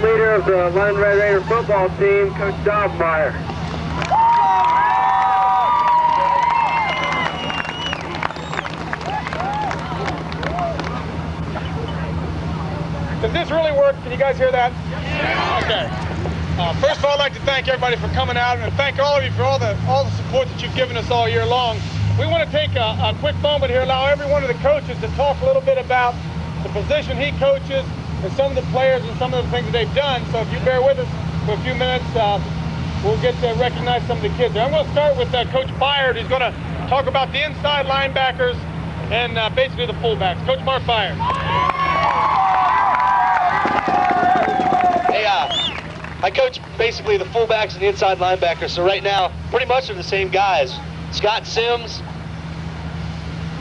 Leader of the Lone Red Raider football team, Coach Dobmeyer. Does this really work? Can you guys hear that? Yeah. Okay. First of all, I'd like to thank everybody for coming out and thank all of you for all the support that you've given us all year long. We want to take a quick moment here, allow every one of the coaches to talk a little bit about the position he coaches and some of the players and some of the things that they've done. So if you bear with us for a few minutes, we'll get to recognize some of the kids there. I'm going to start with Coach Byard, who's going to talk about the inside linebackers and basically the fullbacks. Coach Mark Byard. Hey, I coach basically the fullbacks and the inside linebackers. So right now, pretty much they're the same guys. Scott Sims,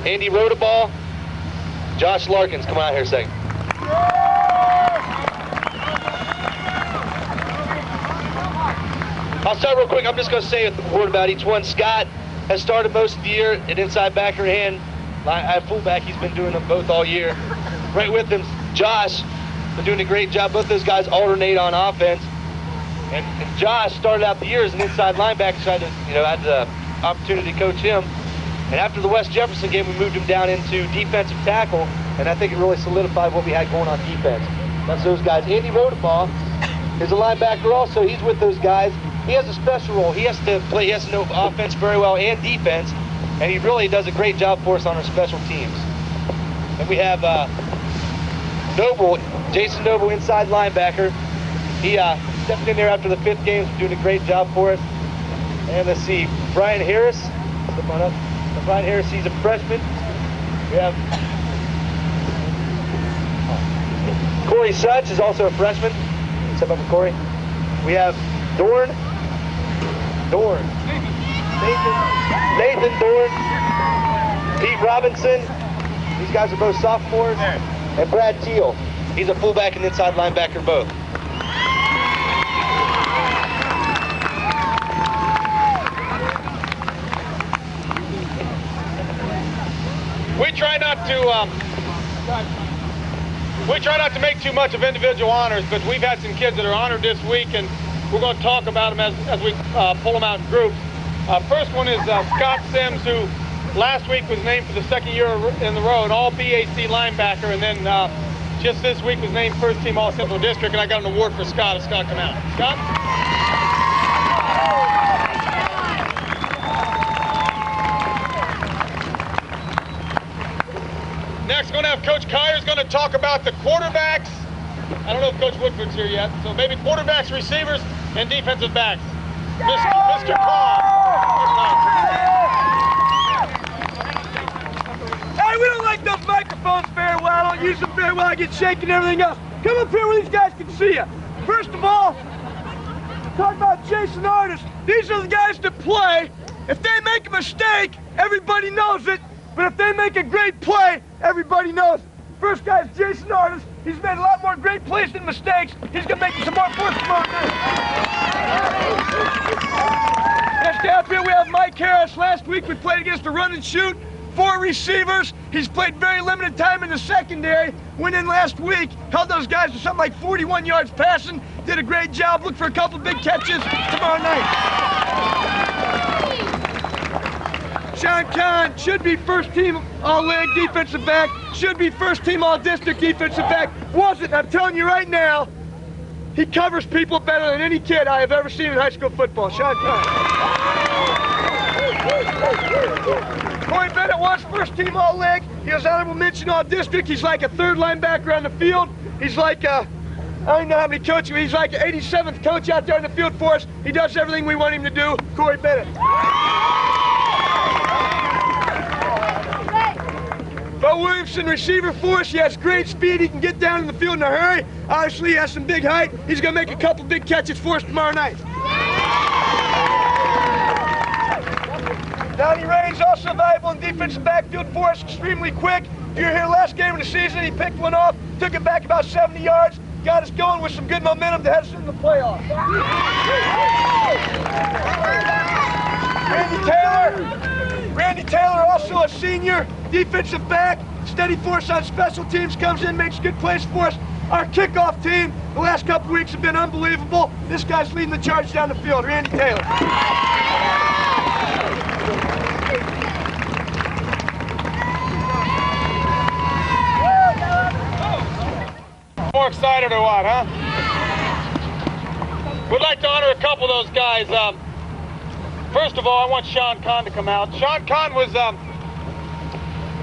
Andy Rodaball, Josh Larkins. Come on out here a second. I'll start real quick. I'm just going to say a word about each one. Scott has started most of the year at inside backer and fullback. He's been doing them both all year. Right with him, Josh, been doing a great job. Both those guys alternate on offense. And Josh started out the year as an inside linebacker, so I had the opportunity to coach him. And after the West Jefferson game, we moved him down into defensive tackle, and I think it really solidified what we had going on defense. That's those guys. Andy Rodaball is a linebacker also. He's with those guys. He has a special role. He has to play, he has to know offense very well and defense, and he really does a great job for us on our special teams. And we have Jason Noble, inside linebacker. He stepped in there after the 5th game, doing a great job for us. And let's see, Brian Harris, step on up. Brian Harris, he's a freshman. We have Corey Sutch is also a freshman. Step up with Corey. We have Nathan Dorn, Pete Robinson. These guys are both sophomores. And Brad Teal. He's a fullback and inside linebacker both. We try not to make too much of individual honors, but we've had some kids that are honored this week, and we're going to talk about them as we pull them out in groups. First one is Scott Sims, who last week was named for the 2nd year in a row an All-BAC linebacker, and then just this week was named first team All-Central District, and I got an award for Scott. If Scott come out. Scott? Next, we're going to have Coach Kyer's going to talk about the quarterbacks. I don't know if Coach Woodford's here yet, so maybe quarterbacks, receivers, and defensive backs. Mr. Cobb. Hey, we don't like those microphones very well. I don't use them very well. I get shaky and everything else. Come up here where these guys can see you. First of all, talk about Jason Artist. These are the guys that play. If they make a mistake, everybody knows it. But if they make a great play, everybody knows it. First guy is Jason Artist. He's made a lot more great plays than mistakes. He's going to make some more for us tomorrow night. Next up here we have Mike Harris. Last week we played against the run and shoot. 4 receivers. He's played very limited time in the secondary. Went in last week, held those guys to something like 41 yards passing. Did a great job. Look for a couple big catches tomorrow night. Sean Kahn should be first team all-league defensive back. Should be first team all-district defensive back. Wasn't. I'm telling you right now, he covers people better than any kid I have ever seen in high school football. Sean Kahn. Corey Bennett was first team all-league. He was honorable mention all-district. He's like a third linebacker on the field. He's like I don't know how many coaches. He's like an 87th coach out there in the field for us. He does everything we want him to do. Corey Bennett. Bo Williamson, receiver for us. He has great speed. He can get down in the field in a hurry. Obviously, he has some big height. He's going to make a couple big catches for us tomorrow night. Donnie Rain's also valuable in defensive backfield for us. Extremely quick. If you were here last game of the season, he picked one off, took it back about 70 yards, got us going with some good momentum to head us into the playoffs. Randy Taylor, also a senior defensive back, steady force on special teams, comes in, makes good plays for us. Our kickoff team, the last couple weeks have been unbelievable. This guy's leading the charge down the field, Randy Taylor. More excited or what, huh? We'd like to honor a couple of those guys. First of all, I want Sean Kahn to come out. Sean Kahn was,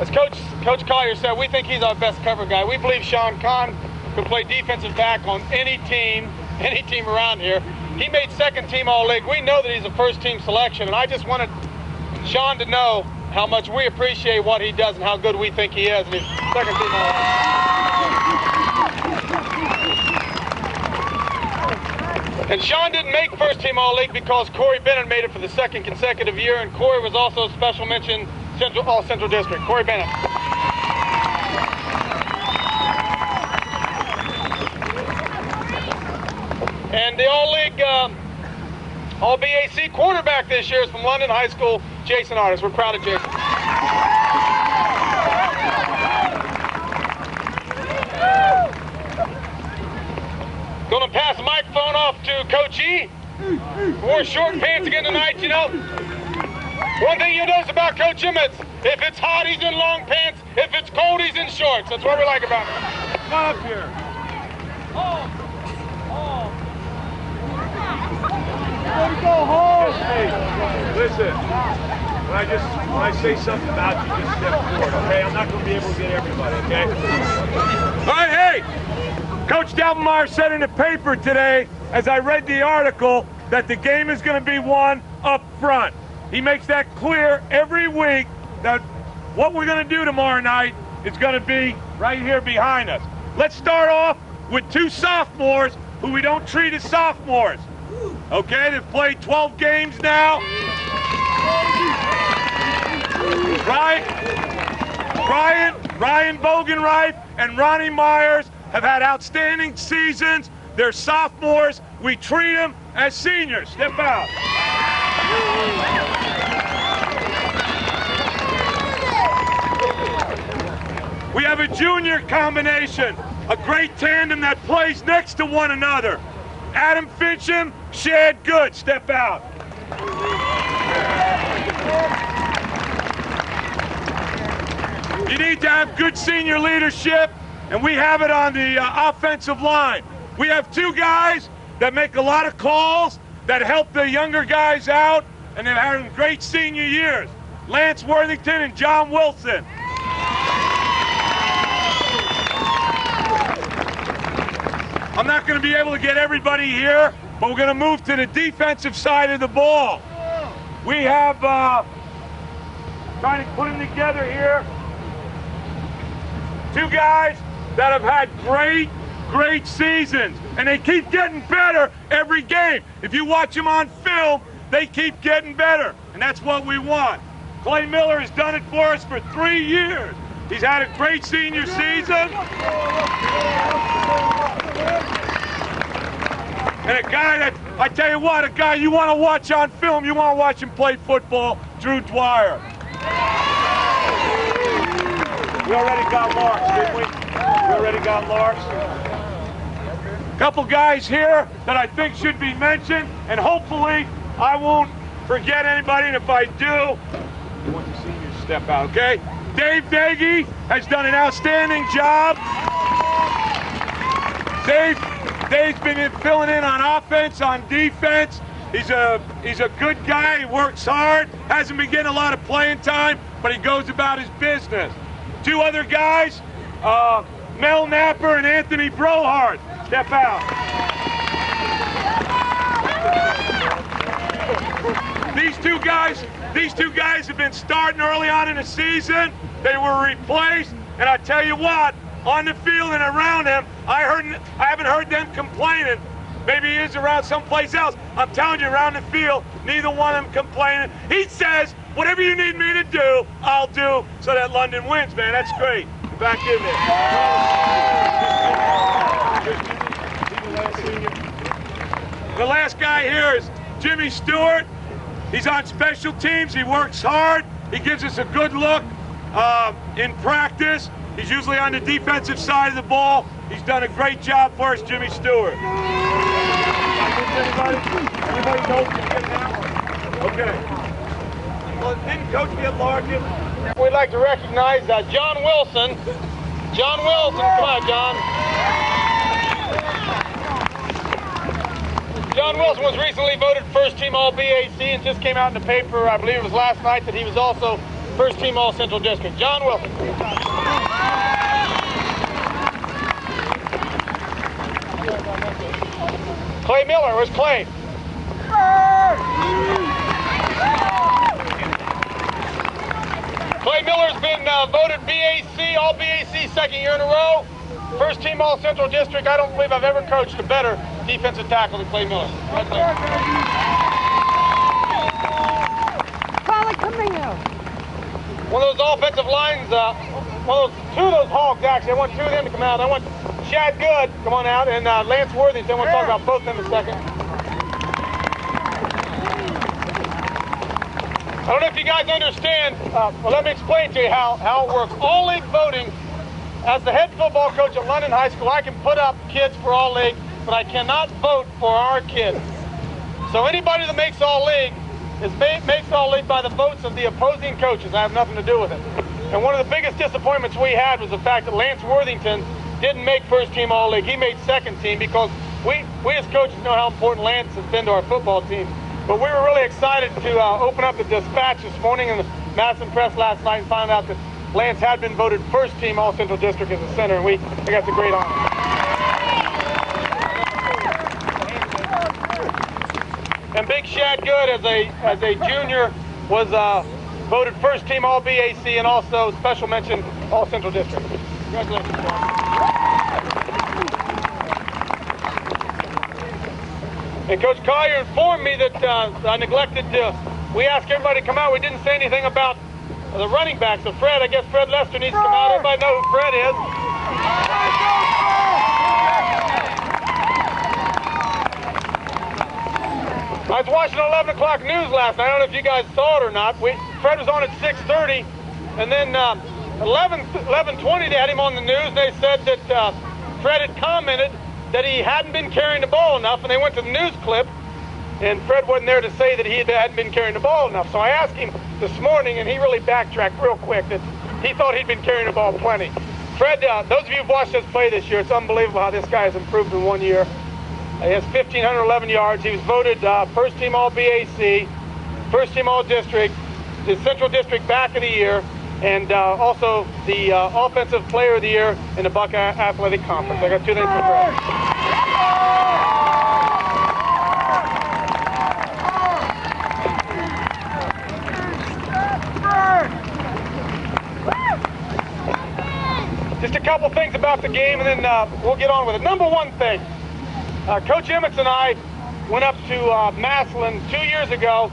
as Coach Collier said, we think he's our best cover guy. We believe Sean Kahn could play defensive back on any team around here. He made second team all-league. We know that he's a first team selection, and I just wanted Sean to know how much we appreciate what he does and how good we think he is. And he's second team all-league. And Sean didn't make first team all-league because Corey Bennett made it for the second consecutive year, and Corey was also special mention all Central District. Corey Bennett. And the all-league, all-BAC quarterback this year is from London High School, Jason Artis. We're proud of Jason. Going to pass the microphone off to Coach E. Wore short pants again tonight, you know. One thing you notice about Coach Emmett, if it's hot, he's in long pants. If it's cold, he's in shorts. That's what we like about him. Come up here. Go home. Hey, listen. When I say something about you, just step forward, okay? I'm not going to be able to get everybody, okay? All right, hey! Coach Dalbenmeyer said in the paper today, as I read the article, that the game is going to be won up front. He makes that clear every week that what we're going to do tomorrow night is going to be right here behind us. Let's start off with 2 sophomores who we don't treat as sophomores. Okay, they've played 12 games now. Ryan Bogenreif and Ronnie Myers have had outstanding seasons. They're sophomores. We treat them as seniors. Step out. We have a junior combination, a great tandem that plays next to one another. Adam Fincham, Shad Good. Step out. You need to have good senior leadership, and we have it on the offensive line. We have 2 guys that make a lot of calls, that help the younger guys out, and they're having great senior years. Lance Worthington and John Wilson. I'm not going to be able to get everybody here, but we're going to move to the defensive side of the ball. We have, trying to put them together here, 2 guys that have had great seasons, and they keep getting better every game. If you watch them on film, they keep getting better, and that's what we want. Clay Miller has done it for us for 3 years. He's had a great senior season. And a guy that, I tell you what, a guy you want to watch on film, you want to watch him play football, Drew Dwyer. We already got Larks, didn't we? We already got Larks. Couple guys here that I think should be mentioned, and hopefully I won't forget anybody, and if I do, I want the seniors to step out, okay? Dave Dagey has done an outstanding job. Dave's been filling in on offense, on defense. He's a good guy. He works hard. Hasn't been getting a lot of playing time, but he goes about his business. Two other guys, Mel Napper and Anthony Brohart, step out. These two guys have been starting early on in the season. They were replaced, and I tell you what, on the field and around him, I haven't heard them complaining. Maybe he is around someplace else. I'm telling you, around the field, neither one of them complaining. He says, whatever you need me to do, I'll do so that London wins, man. That's great. Back in there. The last guy here is Jimmy Stewart. He's on special teams. He works hard. He gives us a good look in practice. He's usually on the defensive side of the ball. He's done a great job for us, Jimmy Stewart. Anybody know if you get that one? Okay. Well, didn't Coach get Larkin? We'd like to recognize John Wilson. John Wilson, come on, John. John Wilson was recently voted first team All-BAC and just came out in the paper, I believe it was last night, that he was also first team All-Central District. John Wilson. Clay Miller, where's Clay? Clay Miller's been voted BAC, All-BAC second year in a row. First team All-Central District. I don't believe I've ever coached a better defensive tackle than Clay Miller. Right there. Carly, come here. One of those offensive lines, two of those Hogs actually. I want two of them to come out. I want Shad Good, come on out, and Lance Worthington. I want to talk about both of them in a second. I don't know if you guys understand. Well, let me explain to you how it works. All league voting, as the head football coach at London High School, I can put up kids for all league, but I cannot vote for our kids. So anybody that makes all league makes all league by the votes of the opposing coaches. I have nothing to do with it. And one of the biggest disappointments we had was the fact that Lance Worthington didn't make first team all league. He made second team because we as coaches know how important Lance has been to our football team. But we were really excited to open up the Dispatch this morning in the Madison Press last night and find out that Lance had been voted first team All-Central District as a center, and I think that's a great honor. And Big Shad Good, as a junior, was voted first team All-BAC and also special mention All-Central District. Congratulations, John. And Coach Collier informed me that I neglected to, we asked everybody to come out. We didn't say anything about the running backs. So Fred, I guess Fred Lester needs to come out. Everybody know who Fred is. I was watching 11 o'clock news last night. I don't know if you guys saw it or not. Fred was on at 6:30, and then 11:20 they had him on the news. They said that Fred had commented that he hadn't been carrying the ball enough, and they went to the news clip, and Fred wasn't there to say that he hadn't been carrying the ball enough. So I asked him this morning, and he really backtracked real quick that he thought he'd been carrying the ball plenty. Fred, those of you who've watched us play this year, it's unbelievable how this guy has improved in 1 year. He has 1,511 yards. He was voted first team All-BAC, first team All-District, the Central District Back of the Year, and also the Offensive Player of the Year in the Buckeye Athletic Conference. I got two things for Fred. Just a couple things about the game, and then we'll get on with it. Number one thing, Coach Emmets and I went up to Massillon 2 years ago.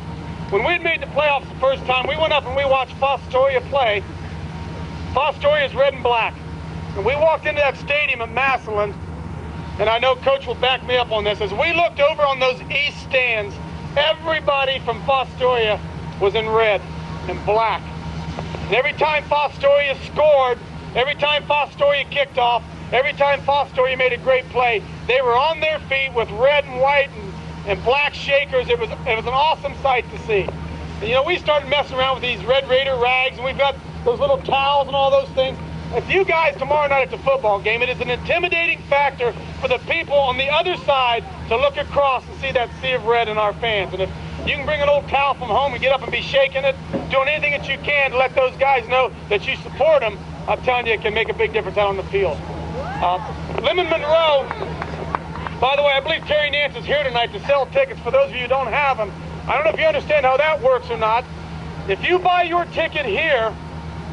When we'd made the playoffs the first time, we went up and we watched Fostoria play. Fostoria is red and black. And we walked into that stadium at Massillon, and I know Coach will back me up on this, as we looked over on those east stands, everybody from Fostoria was in red and black. And every time Fostoria scored, every time Fostoria kicked off, every time Fostoria made a great play, they were on their feet with red and white and black shakers. It was an awesome sight to see. And, you know, we started messing around with these Red Raider rags, and we've got those little towels and all those things. If you guys tomorrow night at the football game, it is an intimidating factor for the people on the other side to look across and see that sea of red in our fans. And if you can bring an old towel from home and get up and be shaking it, doing anything that you can to let those guys know that you support them, I'm telling you, it can make a big difference out on the field. Lemon Monroe, by the way, I believe Terry Nance is here tonight to sell tickets for those of you who don't have them. I don't know if you understand how that works or not. If you buy your ticket here,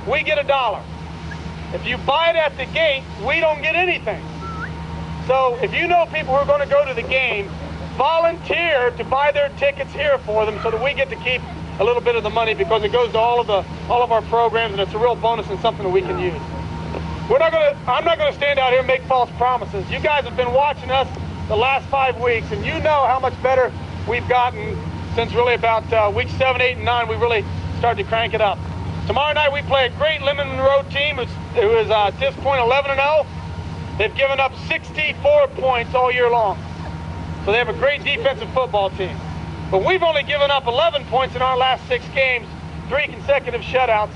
we get $1. If you buy it at the gate, we don't get anything. So if you know people who are going to go to the game, volunteer to buy their tickets here for them so that we get to keep a little bit of the money, because it goes to all of our programs, and it's a real bonus and something that we can use. I'm not going to stand out here and make false promises. You guys have been watching us the last 5 weeks, and you know how much better we've gotten since really about week 7, 8, and 9. We really started to crank it up. Tomorrow night we play a great Lemon Monroe team who is at this point 11-0. They've given up 64 points all year long. So they have a great defensive football team. But we've only given up 11 points in our last 6 games, 3 consecutive shutouts.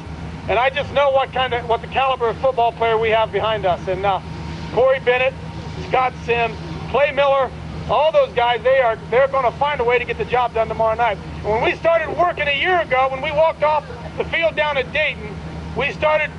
And I just know what the caliber of football player we have behind us. And Corey Bennett, Scott Sims, Clay Miller, all those guys, they're going to find a way to get the job done tomorrow night. And when we started working a year ago, when we walked off the field down at Dayton, we started,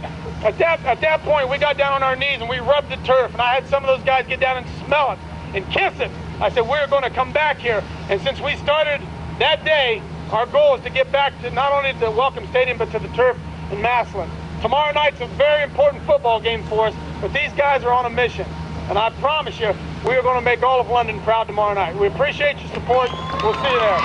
at that point, we got down on our knees and we rubbed the turf. And I had some of those guys get down and smell it and kiss it. I said, we're going to come back here. And since we started that day, our goal is to get back to not only the Welcome Stadium, but to the turf in Massillon. Tomorrow night's a very important football game for us, but these guys are on a mission. And I promise you, we are going to make all of London proud tomorrow night. We appreciate your support. We'll see you there.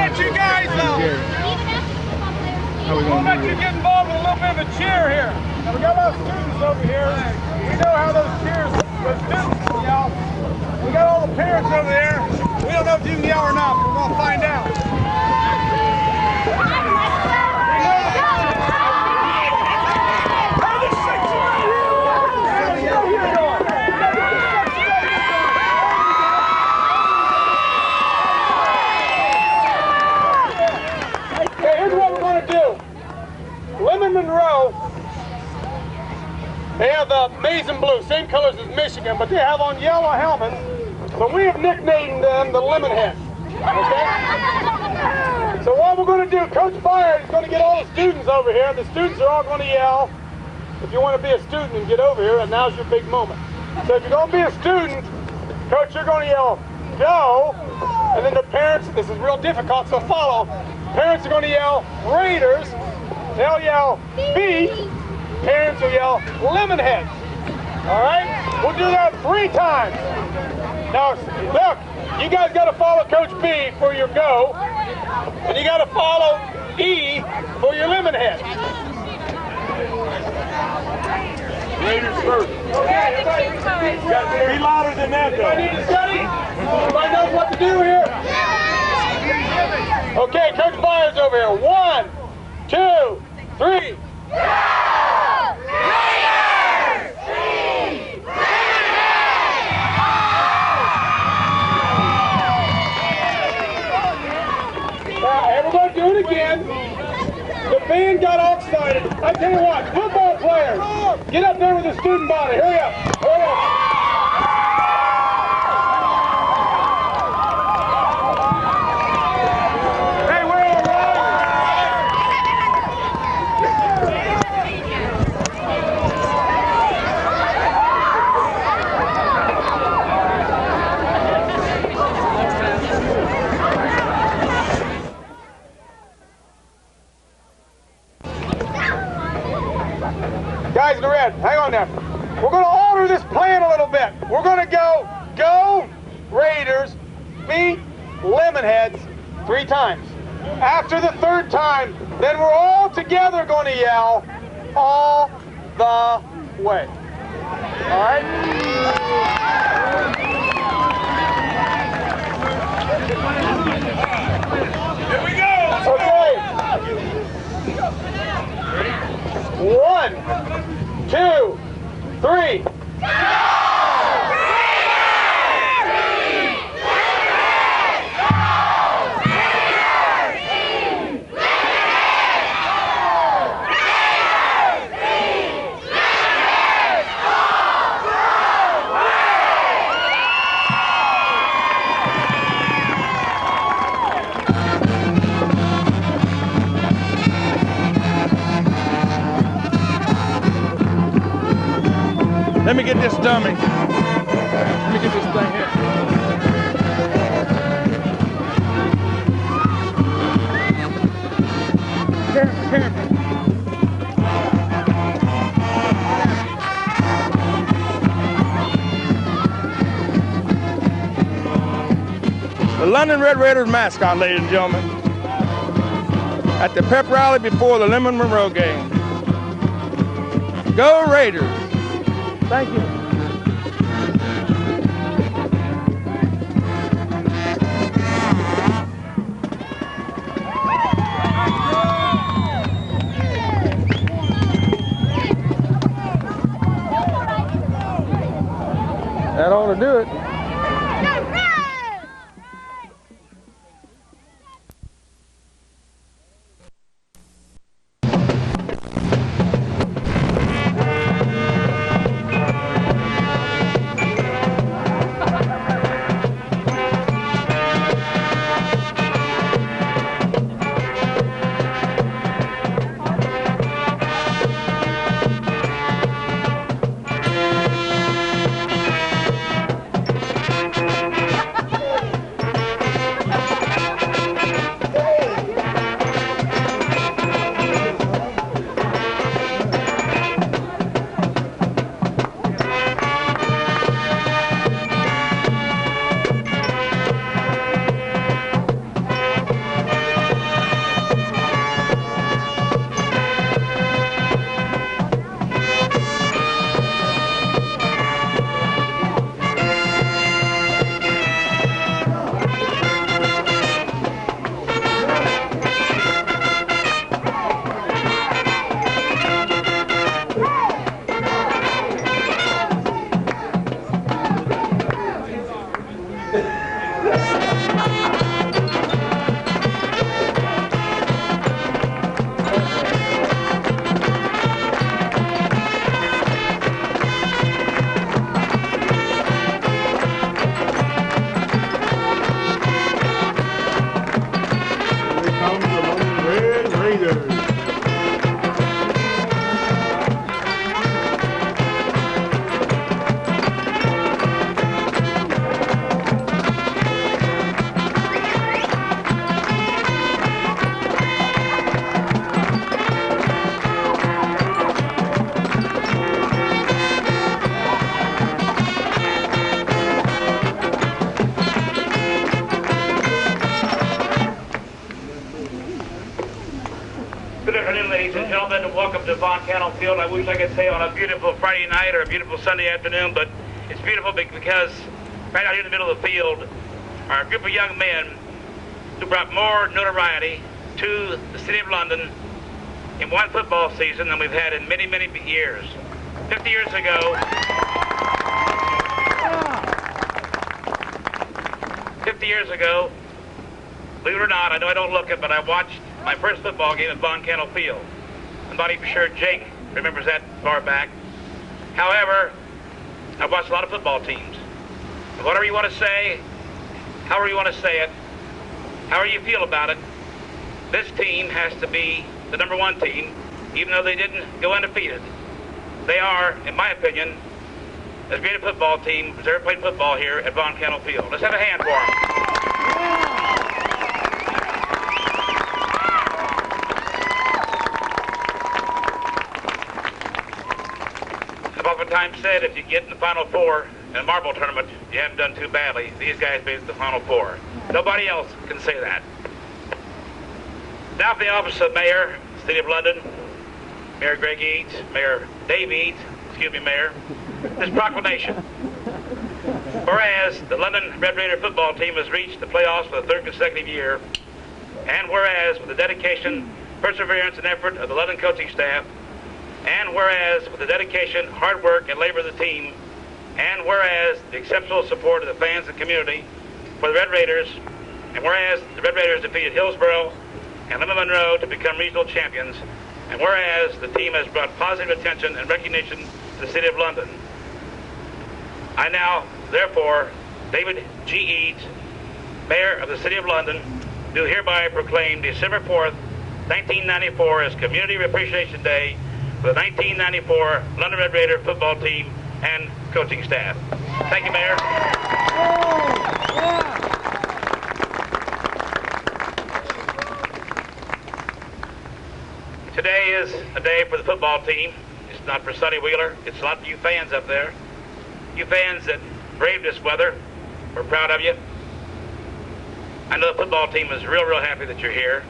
about you guys, How we how gonna about do you this? get involved with a little bit of a cheer here? Now, we got a lot of students over here. We know how those cheers, those students yell. We got all the parents over there. We don't know if you can yell or not, but we're going to find out. Okay, here's what we're going to do. Lemon Monroe, they have the maize and blue, same colors as Michigan, but they have on yellow helmets, so we have nicknamed them the Lemonheads. Okay? So what we're going to do, Coach Byard is going to get all the students over here. The students are all going to yell. If you want to be a student and get over here, and now's your big moment. So if you're going to be a student, Coach, you're going to yell, go, and then the parents, this is real difficult, so follow. Parents are going to yell, Raiders. They'll yell, beat. Parents will yell, Lemonheads. All right? We'll do that 3 times. Now, look, you guys got to follow Coach B for your go, and you got to follow E for your Lemonhead. Raiders first. Okay, everybody, Be louder than that, though. everybody need to study? Everybody knows what to do here? Okay, Coach Byers over here. 1, 2, 3. Now, everybody do it again. The band got all excited. I tell you what, football players, get up there with the student body. Hurry up. Hurry up. Hey, we're all right. Guys in the red, hang on there. We're going to alter this plan a little bit. We're going to go Raiders, beat Lemonheads 3 times. After the 3rd time, then we're all together going to yell all the way. All right? Here we go. Okay. 1, 2, 3. Let me get this dummy. Let me get this thing here. Careful. The London Red Raiders mascot, ladies and gentlemen, at the pep rally before the Lemon Monroe game. Go Raiders! Thank you. That ought to do it. Raiders. Good afternoon, ladies and gentlemen, and welcome to Von Cannell Field. I wish I could say on a beautiful Friday night or a beautiful Sunday afternoon, but it's beautiful because right out here in the middle of the field are a group of young men who brought more notoriety to the City of London in one football season than we've had in many, many years. 50 years ago, 50 years ago, believe it or not, I know I don't look it, but I watched my first football game at Von Cannell Field. I'm not even sure Jake remembers that far back. However, I've watched a lot of football teams. And whatever you want to say, however you want to say it, however you feel about it, this team has to be the #1 team, even though they didn't go undefeated. They are, in my opinion, as great a football team as ever played football here at Von Cannell Field. Let's have a hand for them. I've oftentimes said if you get in the Final Four in a marble tournament, you haven't done too badly. These guys made it to the Final Four. Nobody else can say that. Now for the office of Mayor, City of London, Mayor Greg Eads, Mayor Dave Eads, excuse me, Mayor, this proclamation. Whereas the London Red Raider football team has reached the playoffs for the 3rd consecutive year, and whereas with the dedication, perseverance, and effort of the London coaching staff, and whereas with the dedication, hard work, and labor of the team, and whereas the exceptional support of the fans and community for the Red Raiders, and whereas the Red Raiders defeated Hillsborough and Lima Monroe to become regional champions, and whereas the team has brought positive attention and recognition to the City of London, I now, therefore, David G. Eads, Mayor of the City of London, do hereby proclaim December 4th, 1994 as Community Appreciation Day for the 1994 London Red Raider football team and coaching staff. Thank you, Mayor. Today is a day for the football team. It's not for Sonny Wheeler. It's a lot of you fans up there. You fans that braved this weather, we're proud of you. I know the football team is real happy that you're here.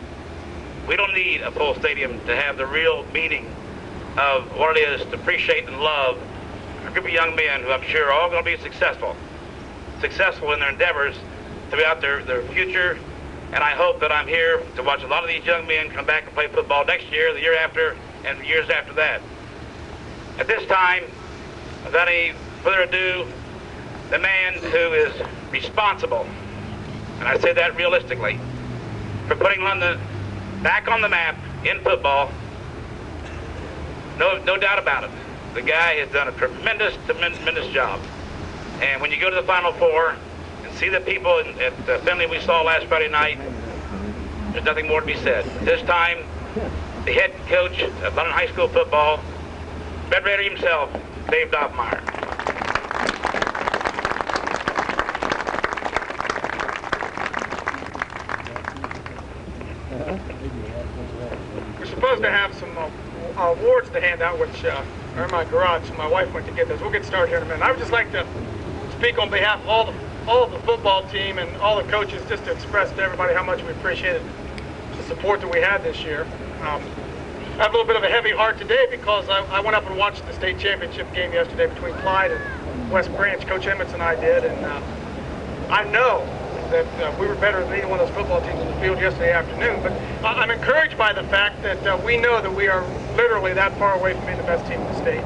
We don't need a full stadium to have the real meaning of what it is to appreciate and love a group of young men who I'm sure are all going to be successful in their endeavors throughout their future. And I hope that I'm here to watch a lot of these young men come back and play football next year, the year after, and the years after that. At this time, without any further ado, the man who is responsible, and I say that realistically, for putting London back on the map in football, no doubt about it. The guy has done a tremendous job. And when you go to the Final Four and see the people at Finley we saw last Friday night, there's nothing more to be said. This time, the head coach of London High School football, Red Raider himself, Dave Dobbmeyer. We're supposed to have some awards to hand out, which are in my garage, so my wife went to get those. We'll get started here in a minute. I would just like to speak on behalf of all of the football team and all the coaches, just to express to everybody how much we appreciated the support that we had this year. I have a little bit of a heavy heart today because I went up and watched the state championship game yesterday between Clyde and West Branch. Coach Emmons and I did, and I know that we were better than either one of those football teams in the field yesterday afternoon. But I'm encouraged by the fact that we know that we are literally that far away from being the best team in the state.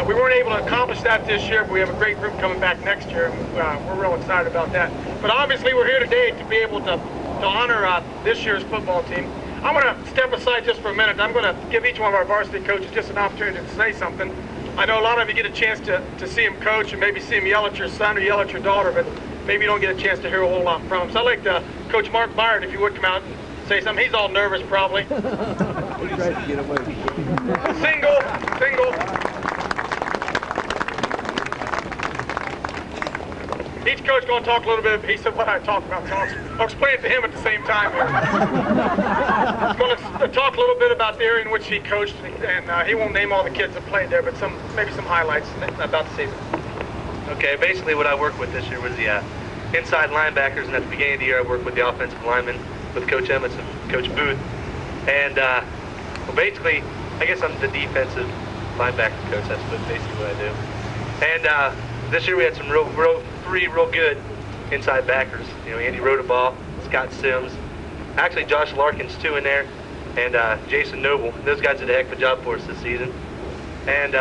We weren't able to accomplish that this year, but we have a great group coming back next year, and we're real excited about that. But obviously we're here today to be able to honor this year's football team. I'm going to step aside just for a minute. I'm going to give each one of our varsity coaches just an opportunity to say something. I know a lot of you get a chance to see him coach and maybe see him yell at your son or yell at your daughter, but maybe you don't get a chance to hear a whole lot from him. So I'd like to, Coach Mark Byard, if you would come out and say something. He's all nervous probably. He tried to get away. Single. Each coach going to talk a little bit. He said what I talked about, so I'll explain it to him at the same time. He's going to talk a little bit about the area in which he coached, and he won't name all the kids that played there, but maybe some highlights about the season. Okay, basically what I worked with this year was the inside linebackers, and at the beginning of the year I worked with the offensive linemen with Coach Emmett and Coach Booth. And well, basically, I guess I'm the defensive linebacker coach. That's basically what I do. And this year we had some three real good inside backers. You know, Andy Rodaball, Scott Sims, actually Josh Larkins too in there, and Jason Noble. Those guys did a heck of a job for us this season. And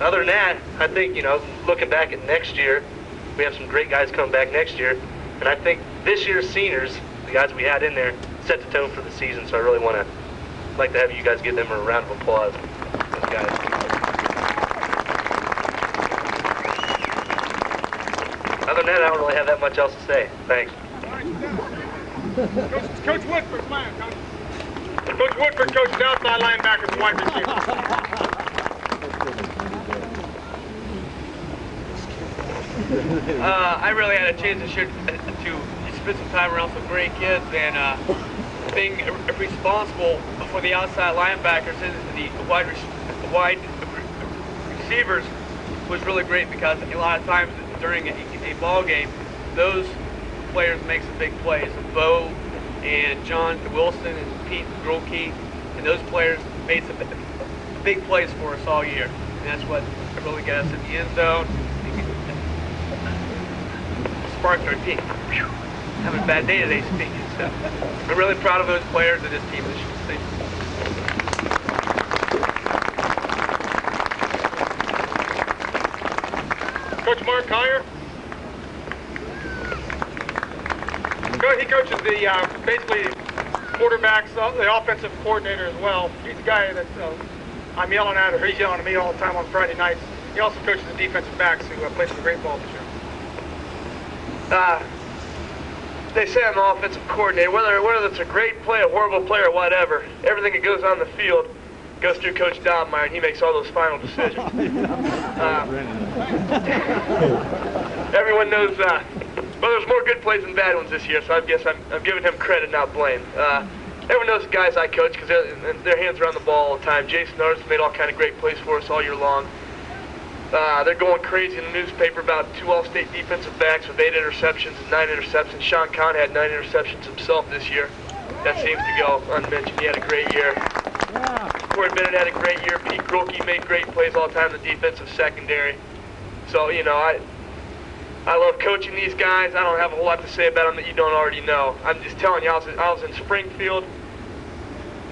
other than that, I think, you know, looking back at next year, we have some great guys coming back next year. And I think this year's seniors, the guys we had in there, set the tone for the season. So I really like to have you guys give them a round of applause. Those guys. Other than that, I don't really have that much else to say. Thanks. Coach Woodford's playing, Coach. Coach Woodford coaches outside linebackers and wide receivers. I really had a chance to spend some time around some great kids, and being responsible for the outside linebackers and the wide receivers was really great, because a lot of times during a ball game, those players make some big plays. Bo and John Wilson and Pete Grolke, and those players made some big plays for us all year, and that's what really got us in the end zone. Sparked our team. Having a bad day today speaking, so I'm really proud of those players and this team this year. Coach Mark Collier. He coaches the basically quarterbacks, the offensive coordinator as well. He's the guy that I'm yelling at, or he's yelling at me all the time on Friday nights. He also coaches the defensive backs who play some great ball this year. They say I'm the offensive coordinator. Whether it's a great play, a horrible play, or whatever, everything that goes on the field goes through Coach Dobmeyer, and he makes all those final decisions. Everyone knows, well, there's more good plays than bad ones this year, so I guess I'm giving him credit, not blame. Everyone knows the guys I coach because their hands are on the ball all the time. Jason Artis made all kind of great plays for us all year long. They're going crazy in the newspaper about 2 All-State defensive backs with 8 interceptions and 9 interceptions. Sean Kahn had 9 interceptions himself this year. That seems to go unmentioned. He had a great year. Corey Bennett had a great year. Pete Grolke made great plays all the time in the defensive secondary. So, you know, I love coaching these guys. I don't have a whole lot to say about them that you don't already know. I'm just telling you, I was in Springfield,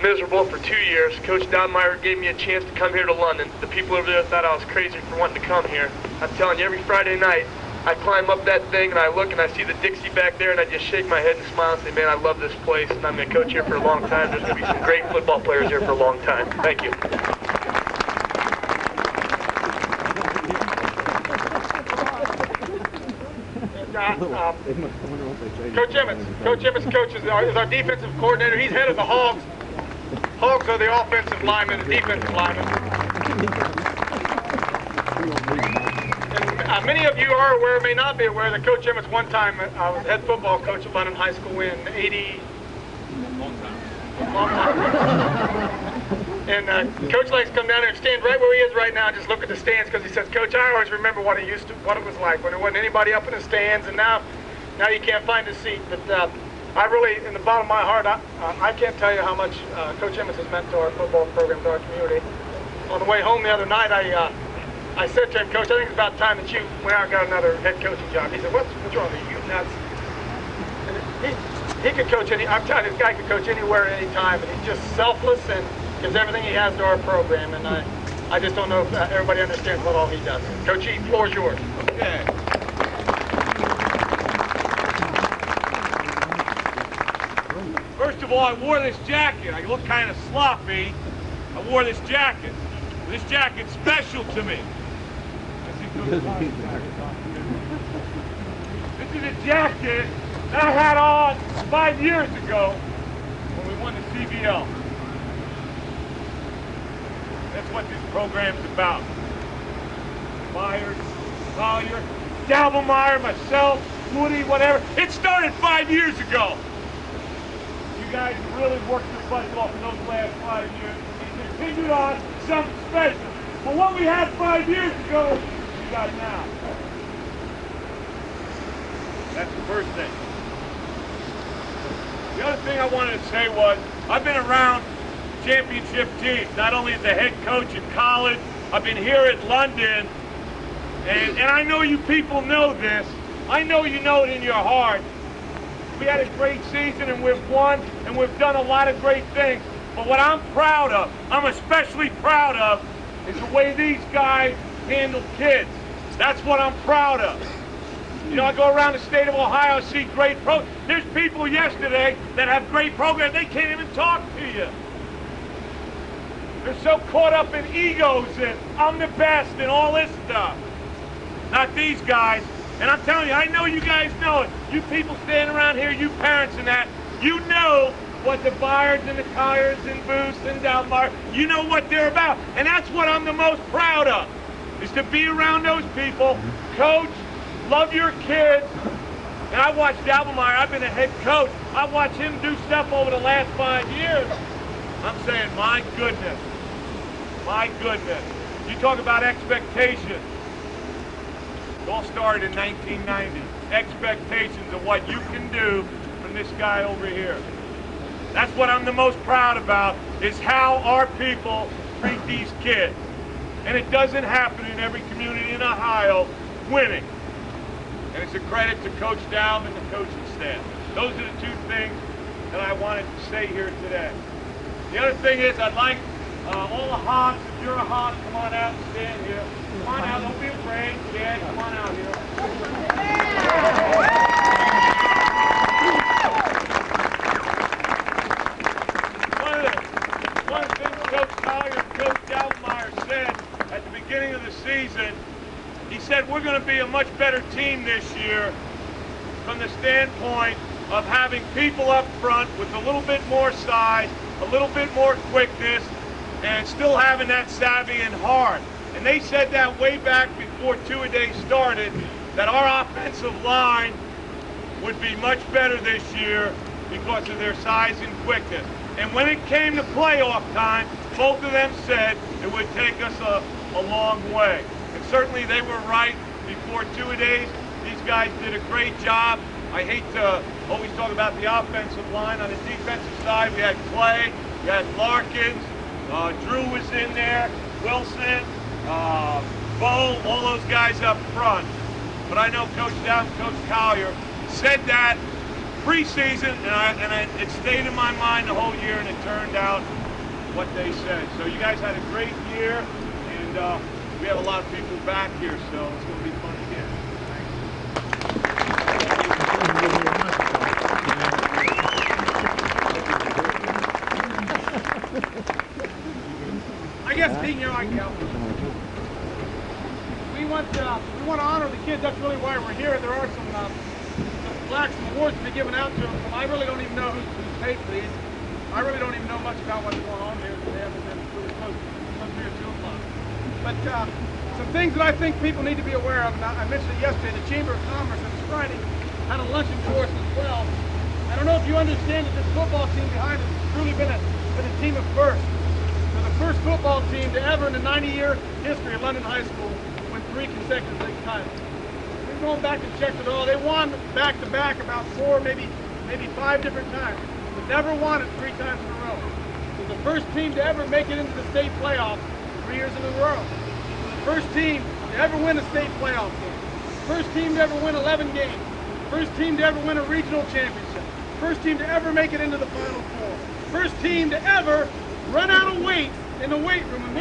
miserable for 2 years. Coach Dobmeyer gave me a chance to come here to London. The people over there thought I was crazy for wanting to come here. I'm telling you, every Friday night, I climb up that thing and I look and I see the Dixie back there and I just shake my head and smile and say, man, I love this place and I'm going to coach here for a long time. There's going to be some great football players here for a long time. Thank you. Coach Emmett. Coach Emmett's coach is our defensive coordinator. He's head of the Hogs. Hogs are the offensive linemen, the defensive linemen. And many of you are aware, may not be aware, that Coach Emmett's one time was head football coach at London High School in 80. Long time. And Coach likes to come down there and stand right where he is right now and just look at the stands, because he says, Coach, I always remember what it was like when there wasn't anybody up in the stands, and now you can't find a seat. But I really, in the bottom of my heart, I can't tell you how much Coach Emmett has meant to our football program, to our community. On the way home the other night, I said to him, Coach, I think it's about time that you went out and got another head coaching job. He said, what's wrong with you? Nuts? And he could coach I'm telling you, this guy could coach anywhere, anytime, and he's just selfless and gives everything he has to our program. And I just don't know if everybody understands what all he does. Coach E, floor is yours. Okay. First of all, I wore this jacket. I look kind of sloppy. I wore this jacket. This jacket's special to me. This is a jacket that I had on 5 years ago when we won the CBL. That's what this program's about. Myers, Collier, Galvin, myself, Woody, whatever. It started 5 years ago. You guys really worked your butts off in those last 5 years. You continued on something special. But what we had 5 years ago, we got now. That's the first thing. The other thing I wanted to say was, I've been around championship teams, not only as a head coach in college, I've been here at London, and I know you people know this. I know you know it in your heart. We had a great season and we've won and we've done a lot of great things. But what I'm proud of, I'm especially proud of, is the way these guys handle kids. That's what I'm proud of. You know, I go around the state of Ohio, see great programs. There's people yesterday that have great programs, they can't even talk to you. They're so caught up in egos and I'm the best and all this stuff. Not these guys. And I'm telling you, I know you guys know it. You people standing around here, you parents and that, you know what the Byards and the Colliers and Booths and Dalmar, you know what they're about. And that's what I'm the most proud of, is to be around those people, coach, love your kids. And I watched Dalmar, I've been a head coach. I watched him do stuff over the last 5 years. I'm saying, my goodness. My goodness. You talk about expectations. It all started in 1990. Expectations of what you can do from this guy over here. That's what I'm the most proud about, is how our people treat these kids. And it doesn't happen in every community in Ohio, winning. And it's a credit to Coach Dowd and the coaching staff. Those are the two things that I wanted to say here today. The other thing is, I'd like all the Hogs, if you're a Hog, come on out and stand here. Come on out, don't be afraid. Dad, come on out here. One of the things Coach Collier and Coach Dalmeyer said at the beginning of the season, he said, we're going to be a much better team this year from the standpoint of having people up front with a little bit more size, a little bit more quickness, and still having that savvy and heart. And they said that way back before two-a-day started, that our offensive line would be much better this year because of their size and quickness. And when it came to playoff time, both of them said it would take us a long way. And certainly they were right before two-a-days. These guys did a great job. I hate to always talk about the offensive line. On the defensive side, we had Clay, we had Larkins, Drew was in there, Wilson, Bo, all those guys up front. But I know Coach Dowd and Coach Collier said that preseason, and it stayed in my mind the whole year, and it turned out what they said. So you guys had a great year, and we have a lot of people back here, so it's going to be fun again. I guess, Pete, you know, I can help. We want to honor the kids. That's really why we're here. There are some plaques and awards to be given out to them. I really don't even know who's paid for these. I really don't even know much about what's going on here. They haven't been really close here at 2 o'clock. But some things that I think people need to be aware of, and I mentioned it yesterday, the Chamber of Commerce on Friday had a luncheon for us as well. I don't know if you understand that this football team behind us has truly been a team of firsts. They're the first football team to ever in the 90-year history of London High School win 3 consecutive league titles. We're going back and checked it all. They won back-to-back about 4, maybe 5 different times. But never won it 3 times in a row. They're the first team to ever make it into the state playoffs 3 years in a row. They're the first team to ever win a state playoff game. First team to ever win 11 games. First team to ever win a regional championship. First team to ever make it into the Final Four. First team to ever run out of weight in the weight room. And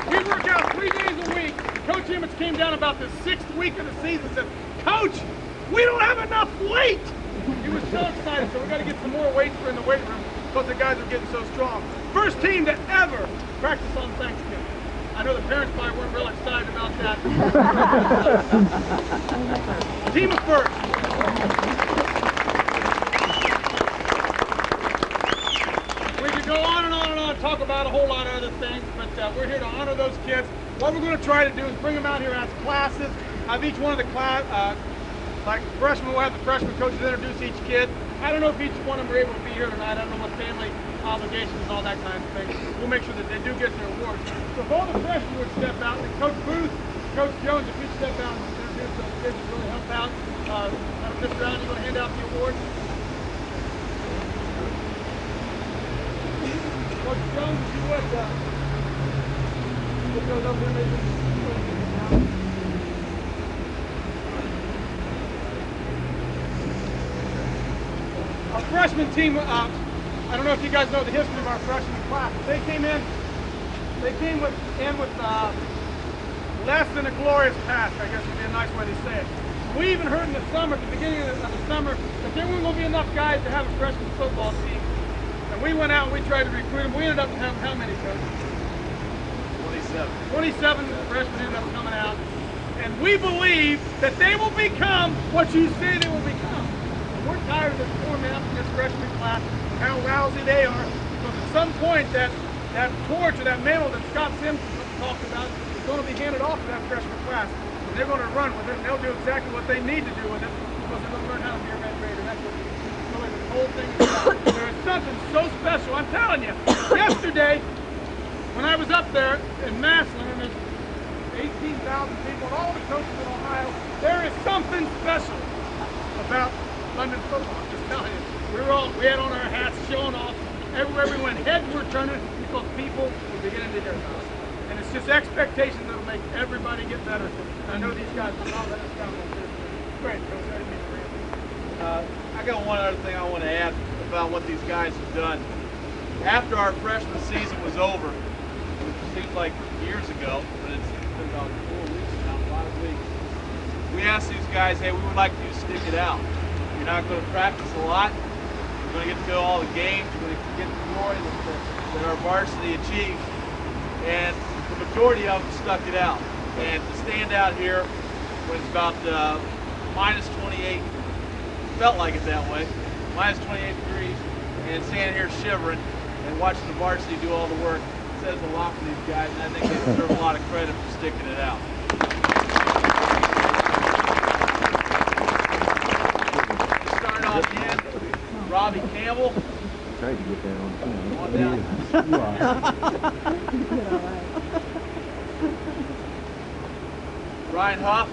we work out 3 days a week. Coach Emmett came down about the 6th week of the season and said, Coach, we don't have enough weight. He was so excited, so we got to get some more weights for in the weight room because the guys are getting so strong. First team to ever practice on Thanksgiving. I know the parents probably weren't real excited about that. Team of first. We could go on and on and on, talk about a whole lot of other things, but we're here to honor those kids. What we're going to try to do is bring them out here as classes. Have each one of the class, like freshmen, we'll have the freshman coaches introduce each kid. I don't know if each one of them are able to be here tonight. I don't know what family obligations and all that kind of thing. We'll make sure that they do get their awards. So if all the freshmen would step out, and Coach Booth, Coach Jones, if you step out and introduce those kids to really help out. Mr. Brown, you going to hand out the awards? Coach Jones, if you would, put those up here maybe. Our freshman team, I don't know if you guys know the history of our freshman class. They came in with less than a glorious past, I guess would be a nice way to say it. We even heard in the summer, at the beginning of the summer, that there weren't going to be enough guys to have a freshman football team. And we went out and we tried to recruit them. We ended up having how many, Coach? 27 freshmen ended up coming out. And we believe that they will become what you say they will become. We're tired of this format in this freshman class, how lousy they are, because at some point that torch or that mantle that Scott Sims talked about is going to be handed off to that freshman class. And they're going to run with it, and they'll do exactly what they need to do with it, because they're going to learn how to be a Red Raider. That's what really the whole thing is about. There is something so special, I'm telling you. Yesterday, when I was up there in Massillon, and there's 18,000 people, and all the coaches in Ohio, there is something special about London football. I'm just telling you. We had on our hats showing off. Everywhere we went, heads were turning because people were beginning to hear about it. And it's just expectations that will make everybody get better. I know these guys will not let us down. Great, Coach. I got one other thing I want to add about what these guys have done. After our freshman season was over, which seems like years ago, but it's been about 4 weeks now, 5 weeks, we asked these guys, hey, we would like you to stick it out. You're not going to practice a lot. You're going to get to go to all the games. You're going to get the glory that our varsity achieved. And the majority of them stuck it out. And to stand out here when it's about minus 28, felt like it that way, minus 28 degrees, and standing here shivering and watching the varsity do all the work says a lot for these guys, and I think they deserve a lot of credit for sticking it out. Starting off again, Robbie Campbell. I tried to get that on film. Come on down. You are. Ryan Huff.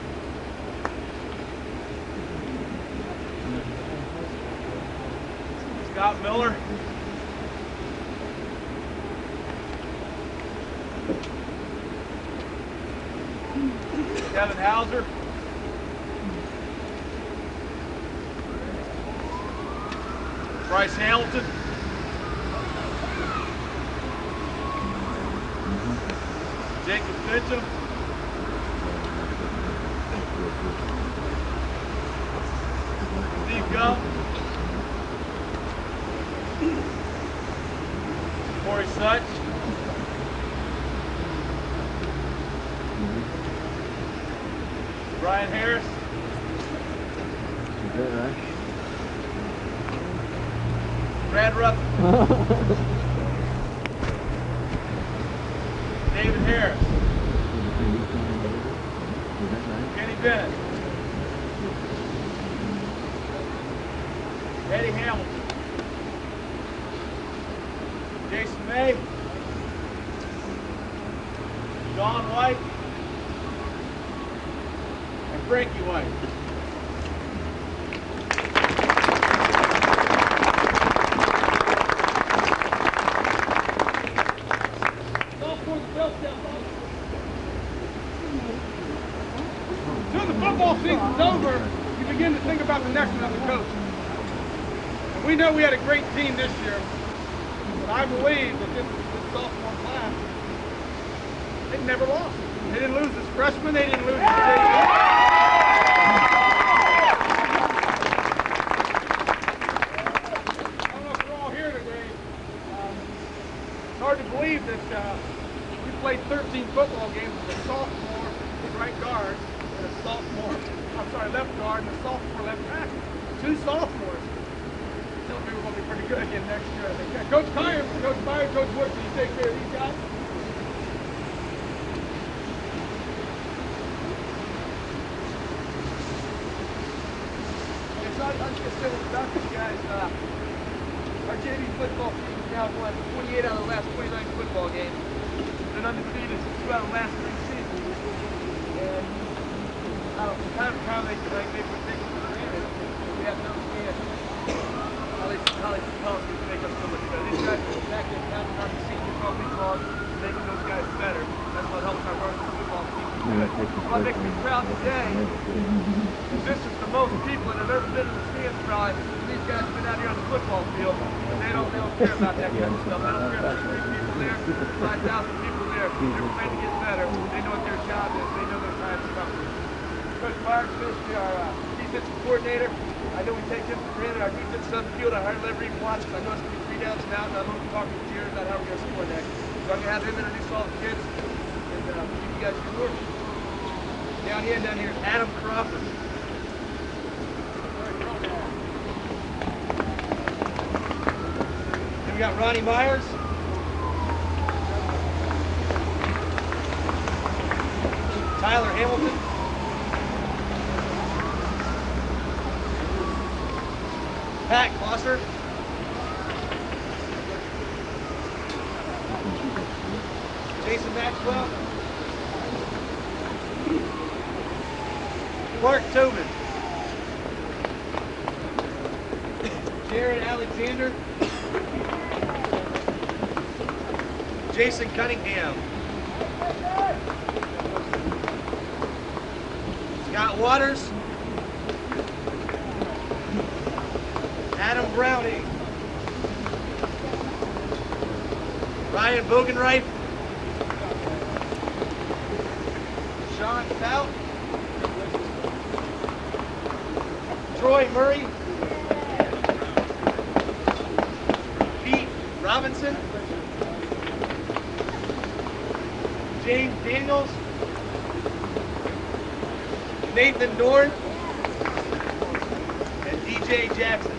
Scott Miller. Kevin Hauser. Bryce Hamilton. Jacob Fincham. Steve Gump. Corey Such. Brian Harris. Is that right? Brad Ruffin. David Harris. Kenny Bennett. Eddie Hamilton. Jason May. John White. And Frankie White. Until the football season's over, you begin to think about the next one as a coach. And we know we had a great team this year, but I believe that this sophomore class, they never lost. They didn't lose as freshmen, they didn't lose as JV. I don't know if we're all here today. It's hard to believe that we played 13 football games with a sophomore right guard and a sophomore left guard and a sophomore left tackle. 2 sophomores. Tell me we're going to be pretty good again next year, I think. Yeah, Coach Byron, Coach Wood, can you take care of these guys? I was just going to say about these guys, our JV football team has now won 28 out of the last 29 football games. Been undefeated throughout the last 3 seasons. And I don't know, how they would take it for granted. We have no chance how they make us so much better. These guys are back there counting on the senior trophy calls, making those guys better. That's what helps our varsity football team be good. What makes me proud today is this is the most people that have ever been in the stands probably. These guys have been out here on the football field, and they don't care about that kind of stuff. They don't care about 3 people there, 5,000 people there. They're trying to get better. They know what their job is. They know their time's coming. Coach Myers, especially our defensive coordinator, I know we take him for granted. Our defense on the field, I hardly ever even watch because I know it's going to be 3 downs and out, and I'm going to be talking to Jared about how we're going to score next. So I'm going to have him introduce all the kids, and give you guys a good look. Down here is Adam Crawford. Then we got Ronnie Myers. Tyler Hamilton. Pat Klosser. Jason Maxwell. Clark Tobin. Jared Alexander. Jason Cunningham. Scott Waters. Adam Browning. Ryan Bogenreif. Sean Stout. Troy Murray. Pete Robinson. James Daniels. Nathan Dorn. And DJ Jackson.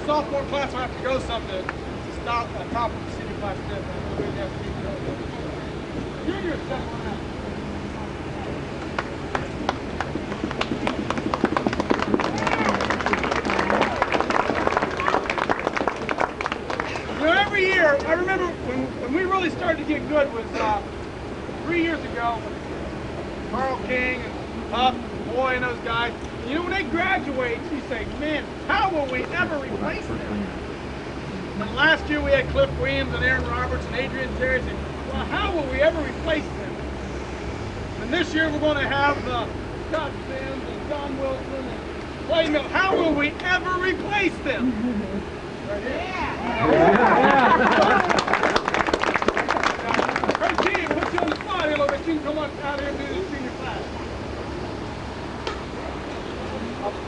Sophomore class will have to go something to stop the top of the senior class. Juniors, step one out. You know, every year, I remember when we really started to get good was 3 years ago. Carl King and Huff, Boy, and those guys. You know, when they graduate, you say, man, how will we ever replace them? And last year we had Cliff Williams and Aaron Roberts and Adrian Terry. Well, how will we ever replace them? And this year we're going to have Scott Sims and John Wilson and Clay Mill. How will we ever replace them? Right here. Yeah. Coach G, put you on the spot here a little bit. You can come on out here and do this senior class.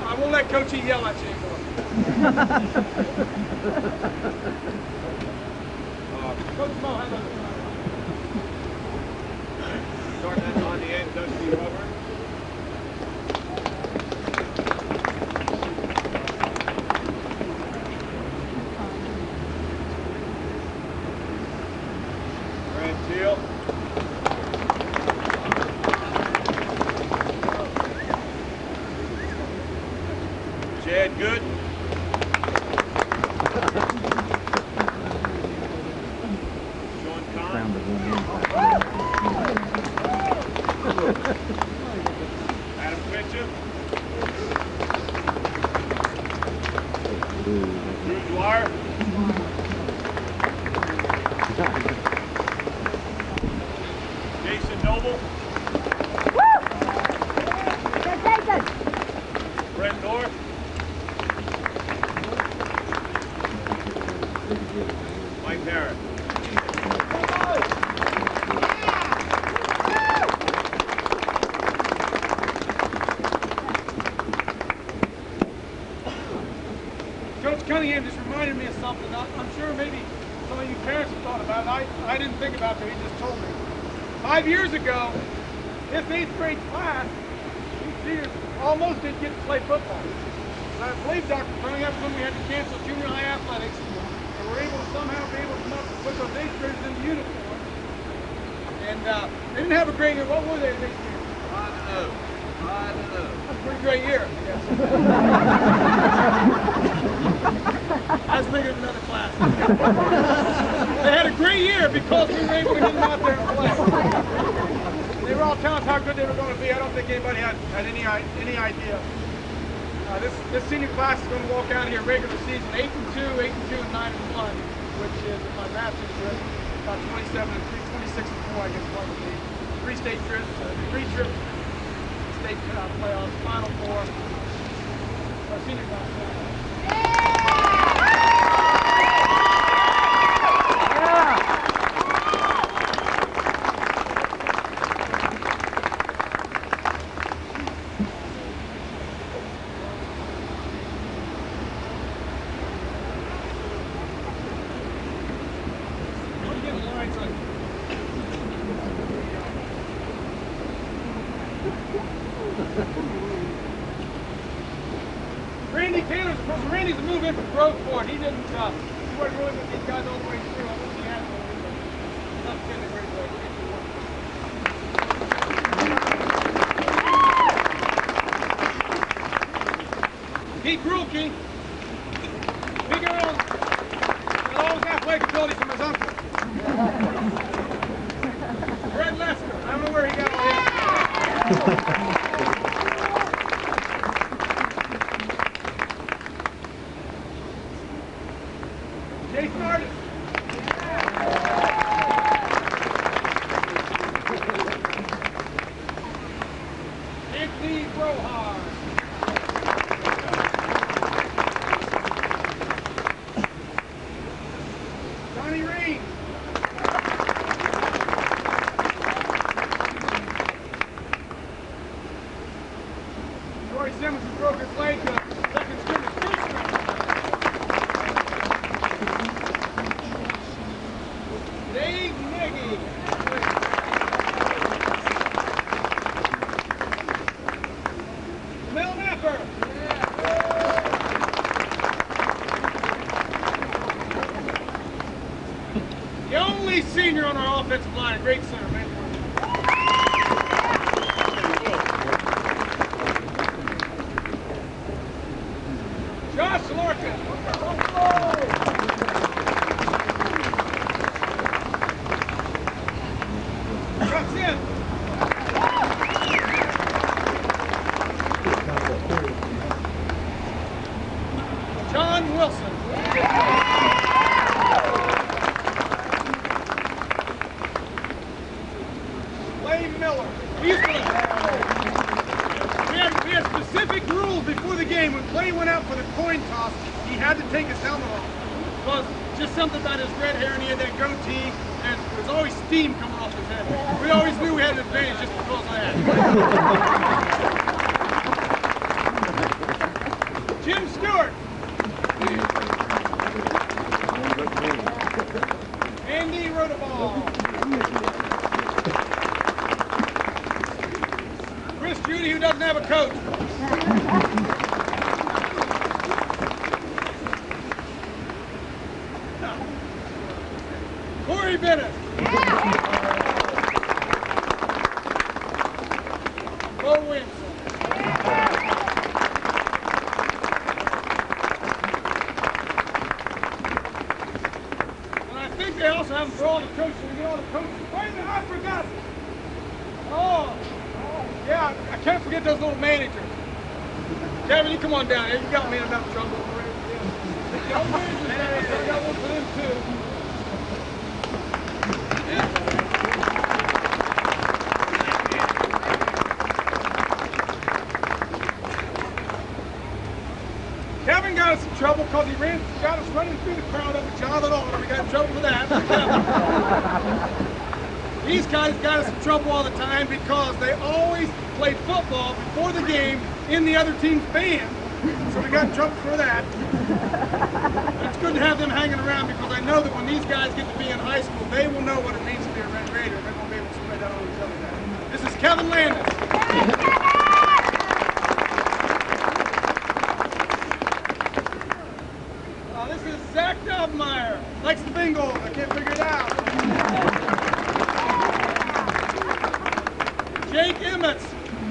I won't let Coach E yell at you anymore. Coach Mo, how about this? Start that on the end, Dusty Hubbard. Brad Teal. Chad Good. Sean Kahn. Adam Fitchum. Drew Dwyer. Jason Noble. Brett North. Mike Parrott. Coach Cunningham just reminded me of something. something I'm sure maybe some of you parents have thought about it. I didn't think about it, he just told me. 5 years ago, this 8th grade class, these seniors almost didn't get to play football. And I believe Dr. Fleming, that's when we had to cancel junior high athletics, and we're able to somehow be able to come up and put those 8th graders in uniform. And they didn't have a great year. What were they in 8th grade? I don't know. That's a pretty great year, I guess. I was bigger than another class. They had a great year because we were able to get them out there and play. They were all telling us how good they were going to be. I don't think anybody had any idea. This senior class is going to walk out of here regular season 8-2, 8-2, and 9-1, which is, if my math is good, about 27 and 3, 26 and 4, I guess, one would be. 3 state trips, 3 trips, state playoffs, Final Four. Our senior class. Randy's a move in for Groveport. He didn't, he wasn't really with these guys all the way through. I wish he had one. Tough kid in a great way. Pete Grulke, big girl, got all his athletic ability from his uncle. Fred Lester, I don't know where he got all his. Jason Artist. Anthony Brohar. Johnny Reed. Troy Simmons who broke his leg second scrimmage first round. Dave Nagy. Mel Napper. The only senior on our offensive line, a great center, man. Josh Larkin. Trucks in. John Wilson. Lane Miller. We had specific rules before the game. When Clay went out for the coin toss, he had to take his helmet off. Because just something about his red hair and he had that goatee, and there was always steam coming off his head. We always knew we had an advantage just because of that. Jim Stewart. Andy Rodeball. Chris Judy, who doesn't have a coach. Corey Bennett. Bo Williamson. And I think they also have them for all the coaches. We get all the coaches. Wait a minute, I forgot. Oh, yeah, I can't forget those little managers. Kevin, you come on down here. You got me in enough trouble already. The old managers, I got one for them too. Kevin got us in trouble because he got us running through the crowd up at Jonathan Alder. We got in trouble for that. These guys got us in trouble all the time because they always play football before the game in the other team's band. So we got in trouble for that. It's good to have them hanging around because I know that when these guys get to be in high school, they will know what it means to be a Red Raider. They're going to be able to spread that on each other guys. This is Kevin Landis. This is Zach Dobmeyer. Likes the bingo. I can't figure it out. Jake Emmets,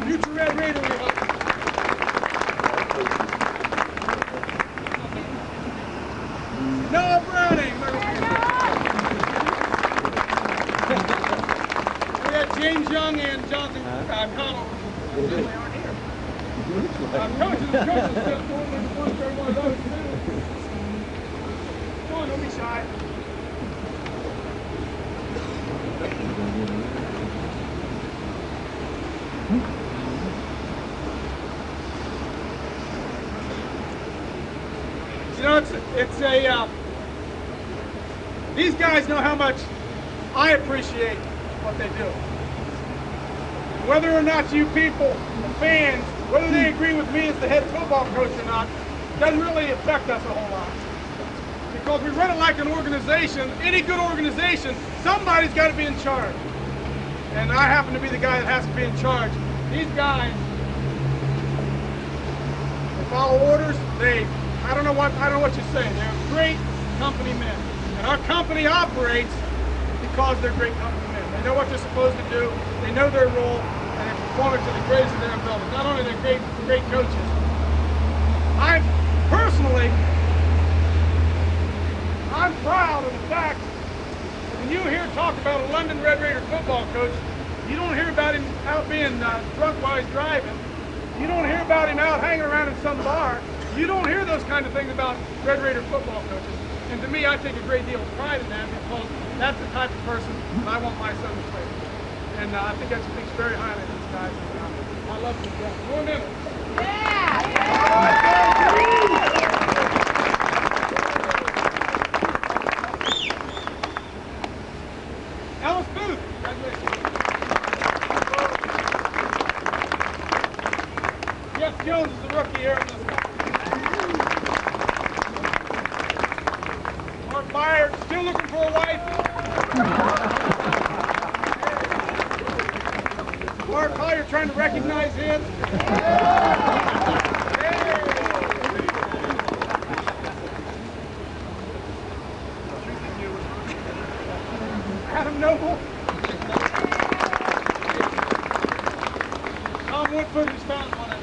future Red Raider, we hope. Noah Browning. We got James Young and Jonathan Connell. They aren't here. Coaches, one of those too. Come on, don't be shy. You know, it's a, these guys know how much I appreciate what they do. Whether or not you people, the fans, whether they agree with me as the head football coach or not, doesn't really affect us a whole lot. Because we run it like an organization. Any good organization, somebody's got to be in charge. And I happen to be the guy that has to be in charge. These guys, they follow orders. I don't know what you say. They're great company men. And our company operates because they're great company men. They know what they're supposed to do. They know their role, and they perform it to the greatest of their ability. Not only they're great coaches. I'm proud of the fact that when you hear talk about a London Red Raider football coach, you don't hear about him out being drunk while he's driving. You don't hear about him out hanging around in some bar. You don't hear those kind of things about Red Raider football coaches. And to me, I take a great deal of pride in that because that's the type of person that I want my son to play with. And I think that speaks very highly of these guys. I love these guys. More minutes. Alice Booth. Jeff Jones is the rookie here in this one. Mark Byard, still looking for a wife. Mark Collier trying to recognize him. Adam Noble. Tom Woodford is found one of them.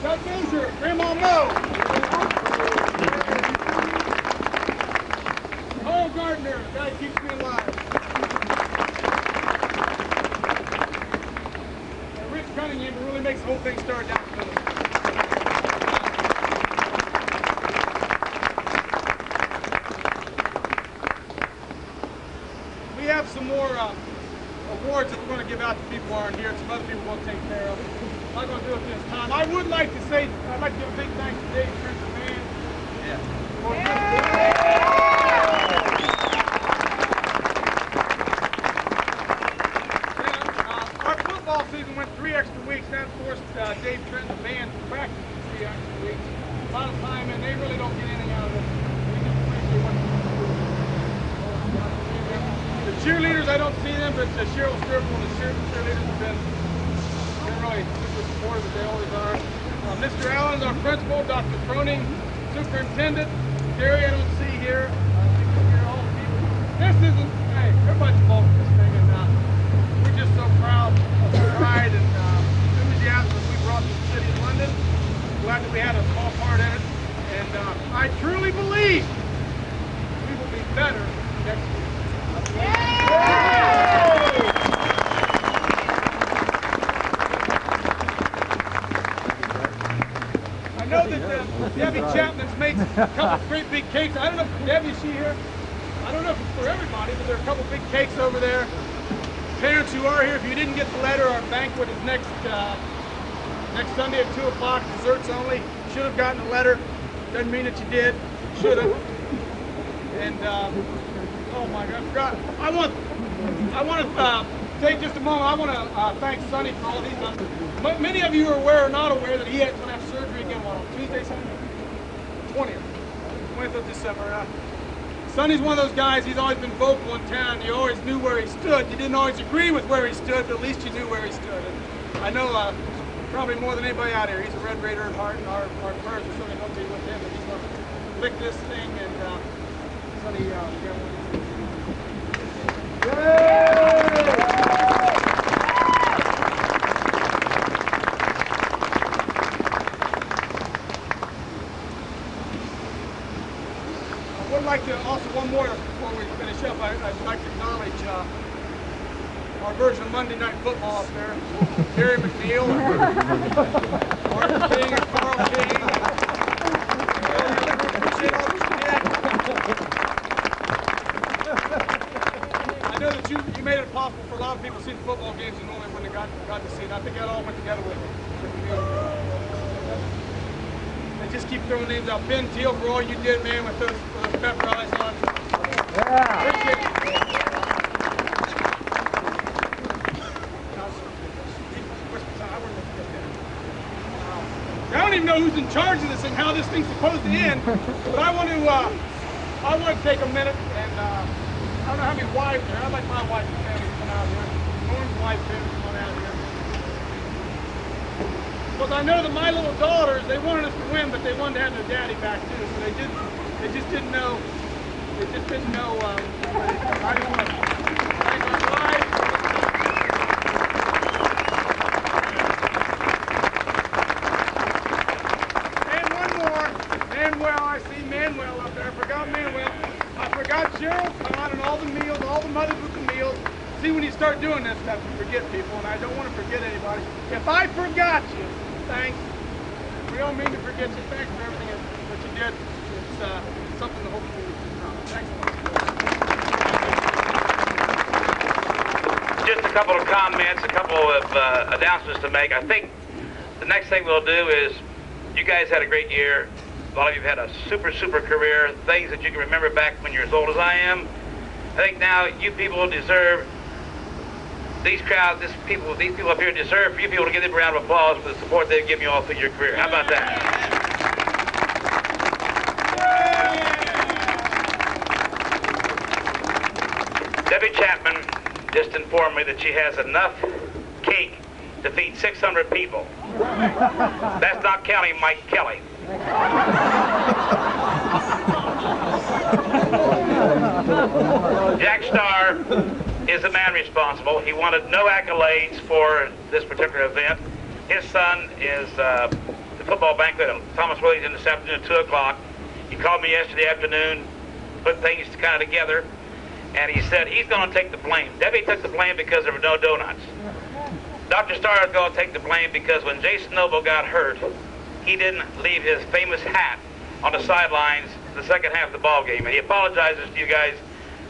Doug Boozer, Grandma Mo. Paul Gardner, the guy who keeps me alive. And Rich Cunningham really makes the whole thing start down the middle. We have some more awards that we're going to give out to people who aren't here. Some other people won't take care of. I'm not going to do it this time. I would like to say, I'd like to give a big thanks to Dave Trent, the man. Our football season went 3 extra weeks. That forced Dave Trent, the band, to practice 3 extra weeks. A lot of time, and they really don't get anything out of it. We just appreciate what the cheerleaders, I don't see them, but Cheryl Sturple and the cheerleaders have been really super supportive, as they always are. Mr. Allen, our principal, Dr. Froning, superintendent, Gary, I don't see here. All the people. This isn't, hey, everybody's involved in this thing, and we're just so proud of the pride and enthusiasm that we brought to the city of London. Glad that we had a small part in it, and I truly believe we will be better next year. I know that Debbie Chapman's made a couple of great big cakes. I don't know if Debbie, is she here? I don't know if it's for everybody, but there are a couple of big cakes over there. Parents who are here, if you didn't get the letter, our banquet is next Sunday at 2 o'clock, desserts only. Should have gotten a letter. Doesn't mean that you did. Should have. And, oh my God, I forgot. I want I want to take just a moment. I want to thank Sonny for all these. Many of you are aware or not aware that he had to have surgery again on Tuesday, 20th of December. Sonny's one of those guys, he's always been vocal in town. You always knew where he stood. You didn't always agree with where he stood, but at least you knew where he stood. And I know probably more than anybody out here, he's a Red Raider at heart, and our prayers are certainly going to be with him. And he's going to lick this thing, and Sonny, I would like to also, one more before we finish up, I'd like to acknowledge our version of Monday Night Football up there. Gary McNeil, Martin King, and Carl King. Appreciate all that you did. I know that you made it possible for a lot of people to see the football games and normally wouldn't have got to see it. I think that all went together with you. They just keep throwing names out. Ben Teal, for all you did, man, with those pep rallies on. Yeah. Appreciate it. I don't even know who's in charge of this and how this thing's supposed to end, but I want to take a minute and I don't know how many wives there. I'd like my wife and family to come out here. Norman's wife and family to come out here. Because I know that my little daughters, they wanted us to win, but they wanted to have their daddy back too. So they just didn't know. They just didn't know. I just want to thank my wife. I see Manuel up there. I forgot Manuel. I forgot Gerald Todd and all the meals, all the mothers with the meals. See, when you start doing this stuff, you forget people, and I don't want to forget anybody. If I forgot you, thanks. We don't mean to forget you. Thanks for everything that you did. It's something to hope you do. Thanks a lot. Just a couple of comments, a couple of announcements to make. I think the next thing we'll do is, you guys had a great year. A lot of you have had a super career, things that you can remember back when you're as old as I am. I think now you people deserve, these people up here deserve for you people to give them a round of applause for the support they've given you all through your career. How about that? Debbie Chapman just informed me that she has enough cake to feed 600 people. That's not counting Mike Kelly. Jack Starr is the man responsible. He wanted no accolades for this particular event. His son is the football banquet at Thomas Wellington this afternoon at 2 o'clock. He called me yesterday afternoon, put things kind of together, and he said he's going to take the blame. Debbie took the blame because there were no donuts. Dr. Starr is going to take the blame because when Jason Noble got hurt, he didn't leave his famous hat on the sidelines in the second half of the ball game. And he apologizes to you guys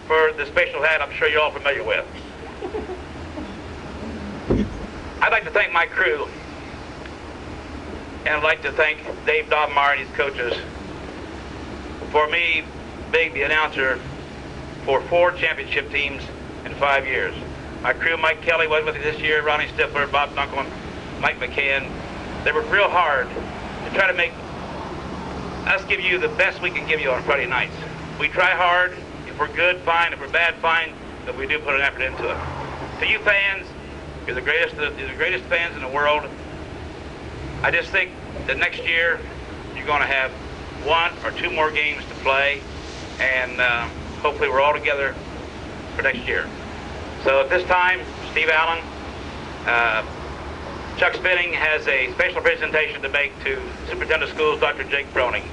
for the special hat I'm sure you're all familiar with. I'd like to thank my crew. And I'd like to thank Dave Dobmar and his coaches for me being the announcer for 4 championship teams in 5 years. My crew, Mike Kelly was with me this year, Ronnie Stifler, Bob Dunkel, Mike McCann. They worked real hard to try to make us give you the best we can give you on Friday nights. We try hard. If we're good, fine. If we're bad, fine. But we do put an effort into it. To you fans, you're the greatest fans in the world. I just think that next year you're going to have 1 or 2 more games to play, and hopefully we're all together for next year. So at this time, Steve Allen, Chuck Spinning has a special presentation to make to Superintendent of Schools, Dr. Jake Froning.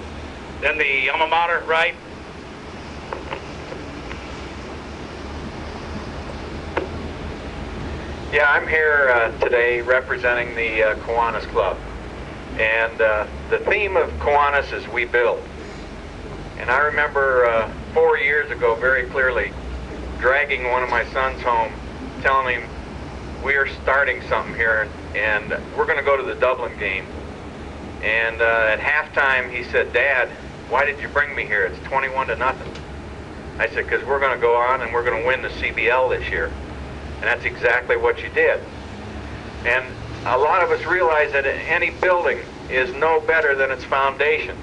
Then the alma mater, right? Yeah, I'm here today representing the Kiwanis Club. And the theme of Kiwanis is We Build. And I remember 4 years ago very clearly dragging one of my sons home, telling him we are starting something here and we're going to go to the Dublin game. And at halftime he said, "Dad, why did you bring me here? It's 21-0. I said, because we're going to go on and we're going to win the CBL this year. And that's exactly what you did. And a lot of us realize that any building is no better than its foundation.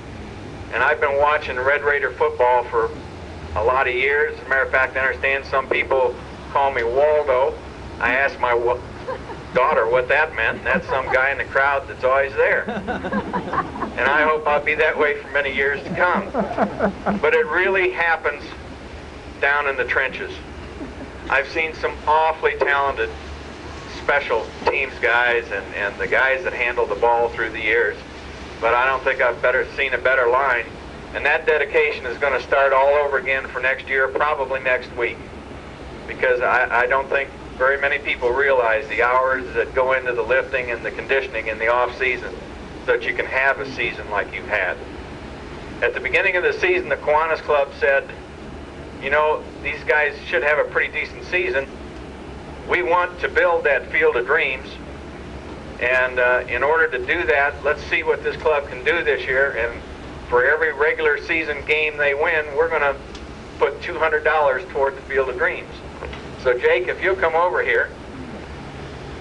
And I've been watching Red Raider football for a lot of years. As a matter of fact, I understand some people call me Waldo. I asked my daughter what that meant, and that's some guy in the crowd that's always there. And I hope I'll be that way for many years to come. But it really happens down in the trenches. I've seen some awfully talented special teams guys and the guys that handle the ball through the years, but I don't think I've seen a better line. And that dedication is going to start all over again for next year, probably next week, because I don't think very many people realize the hours that go into the lifting and the conditioning in the off season so that you can have a season like you've had. At the beginning of the season, the Kiwanis Club said, you know, these guys should have a pretty decent season. We want to build that field of dreams, and in order to do that, let's see what this club can do this year, and for every regular season game they win, we're going to put $200 toward the field of dreams. So Jake, if you'll come over here,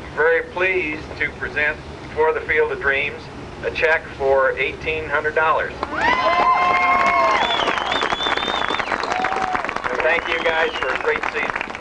I'm very pleased to present for the field of dreams a check for $1,800. Thank you guys for a great season.